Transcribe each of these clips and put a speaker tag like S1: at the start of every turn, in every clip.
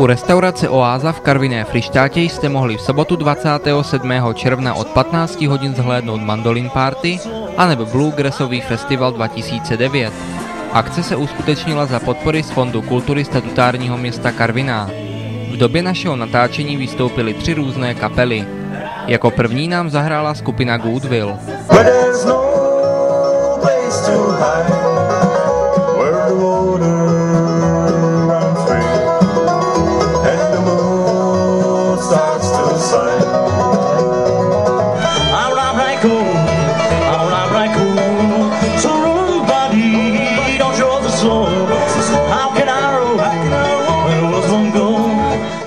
S1: U restaurace Oáza v Karviné Fryštátě jste mohli v sobotu 27. června od 15 hodin zhlédnout Mandolin Party anebo Bluegrassový festival 2009. Akce se uskutečnila za podpory z Fondu kultury statutárního města Karviná. V době našeho natáčení vystoupily 3 různé kapely. Jako první nám zahrála skupina Goodwill.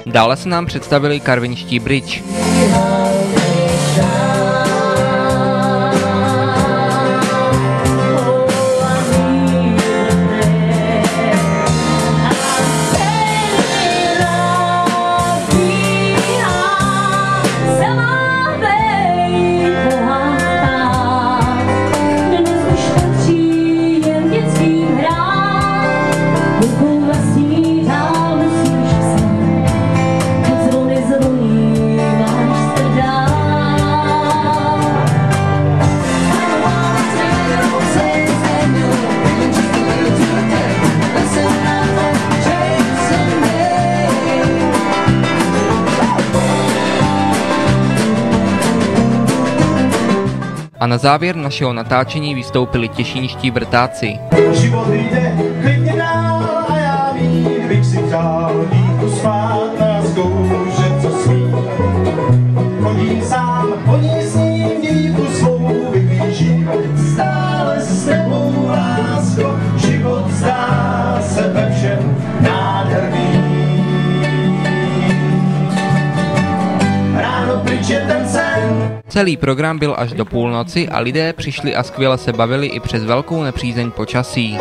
S1: Dále se nám představili karvinští Bridge. A na závěr našeho natáčení vystoupili těšínští vrtáci.
S2: Život jde klidně dál a já vím, bych si přál jít spát na zkouše, co smí. Chodím sám, oni s ním dívku svou vyhlížím. Stále s tebou, lásko, život zdá se ve všem nádherný. Ráno pryč je ten sen.
S1: Celý program byl až do půlnoci a lidé přišli a skvěle se bavili i přes velkou nepřízeň počasí.